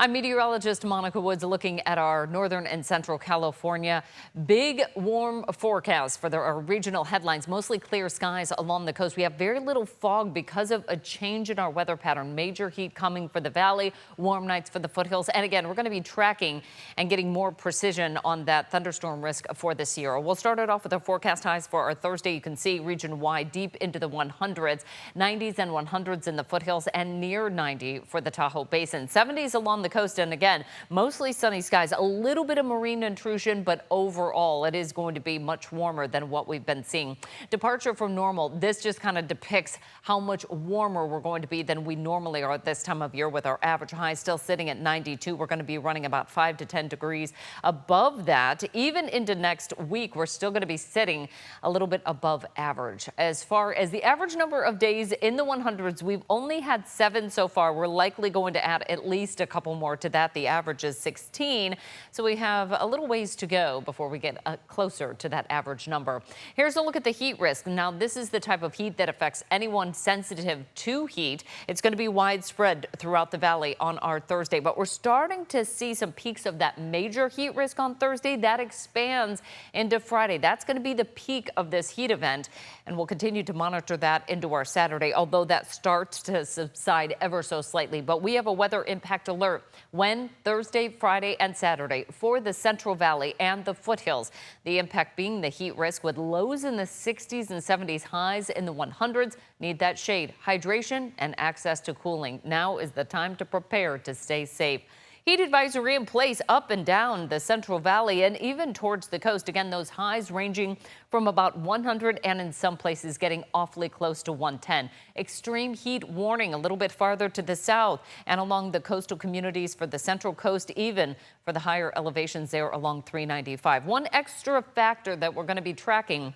I'm meteorologist Monica Woods looking at our northern and central California. Big warm forecast for our regional headlines. Mostly clear skies along the coast. We have very little fog because of a change in our weather pattern. Major heat coming for the valley, warm nights for the foothills. And again, we're going to be tracking and getting more precision on that thunderstorm risk for this year. We'll start it off with our forecast highs for our Thursday. You can see region wide deep into the 100s, 90s and 100s in the foothills and near 90 for the Tahoe Basin. 70s along the coast, and again, mostly sunny skies, a little bit of marine intrusion, but overall it is going to be much warmer than what we've been seeing. Departure from normal. This just kind of depicts how much warmer we're going to be than we normally are at this time of year, with our average high still sitting at 92. We're going to be running about 5 to 10 degrees above that. Even into next week, we're still going to be sitting a little bit above average. As far as the average number of days in the 100s, we've only had 7 so far. We're likely going to add at least a couple more to that. The average is 16, so we have a little ways to go before we get closer to that average number. Here's a look at the heat risk. Now, this is the type of heat that affects anyone sensitive to heat. It's going to be widespread throughout the valley on our Thursday, but we're starting to see some peaks of that major heat risk on Thursday. That expands into Friday. That's going to be the peak of this heat event, and we'll continue to monitor that into our Saturday, although that starts to subside ever so slightly. But we have a weather impact alert Thursday, Friday, and Saturday for the Central Valley and the foothills. The impact being the heat risk with lows in the 60s and 70s, highs in the 100s. Need that shade, hydration, and access to cooling. Now is the time to prepare to stay safe. Heat advisory in place up and down the Central Valley and even towards the coast. Again, those highs ranging from about 100 and in some places getting awfully close to 110. Extreme heat warning a little bit farther to the south and along the coastal communities for the Central Coast, even for the higher elevations there along 395. One extra factor that we're going to be tracking,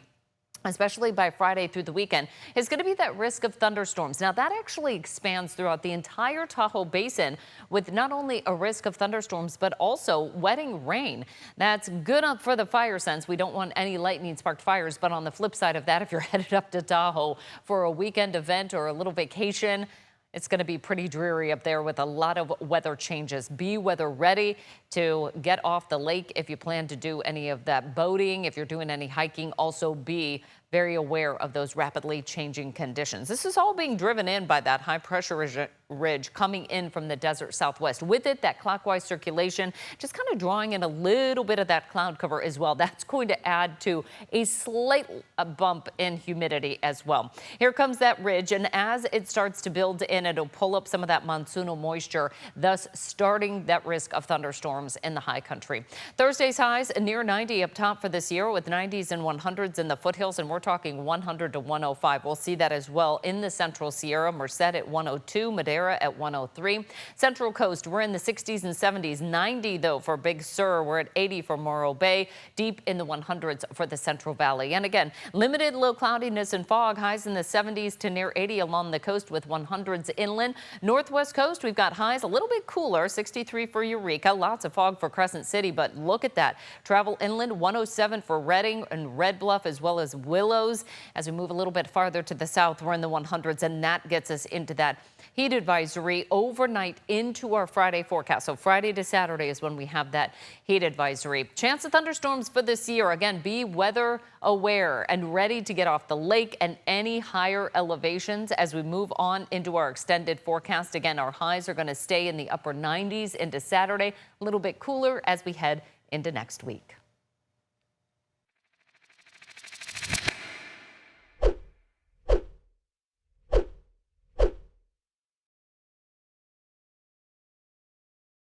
especially by Friday through the weekend, is going to be that risk of thunderstorms. Now, that actually expands throughout the entire Tahoe Basin with not only a risk of thunderstorms, but also wetting rain. That's good for the fire sense. We don't want any lightning-sparked fires. But on the flip side of that, if you're headed up to Tahoe for a weekend event or a little vacation, it's going to be pretty dreary up there with a lot of weather changes. Be weather ready to get off the lake if you plan to do any of that boating. If you're doing any hiking, also be very aware of those rapidly changing conditions. This is all being driven in by that high pressure ridge coming in from the desert southwest. With it, that clockwise circulation just kind of drawing in a little bit of that cloud cover as well. That's going to add to a slight bump in humidity as well. Here comes that ridge, and as it starts to build in, it'll pull up some of that monsoonal moisture, thus starting that risk of thunderstorms in the high country. Thursday's highs near 90 up top for this year, with 90s and 100s in the foothills, and we're talking 100 to 105. We'll see that as well in the Central Sierra. Merced at 102, Madera at 103. Central Coast, we're in the 60s and 70s. 90 though for Big Sur. We're at 80 for Morro Bay. Deep in the 100s for the Central Valley. And again, limited low cloudiness and fog. Highs in the 70s to near 80 along the coast with 100s inland. Northwest coast, we've got highs a little bit cooler. 63 for Eureka. Lots of fog for Crescent City, but look at that. Travel inland, 107 for Redding and Red Bluff, as well as Willows. As we move a little bit farther to the south, we're in the 100s, and that gets us into that heat advisory overnight into our Friday forecast. So Friday to Saturday is when we have that heat advisory. Chance of thunderstorms for this year. Again, be weather aware and ready to get off the lake and any higher elevations as we move on into our extended forecast. Again, our highs are going to stay in the upper 90s into Saturday, a little bit cooler as we head into next week.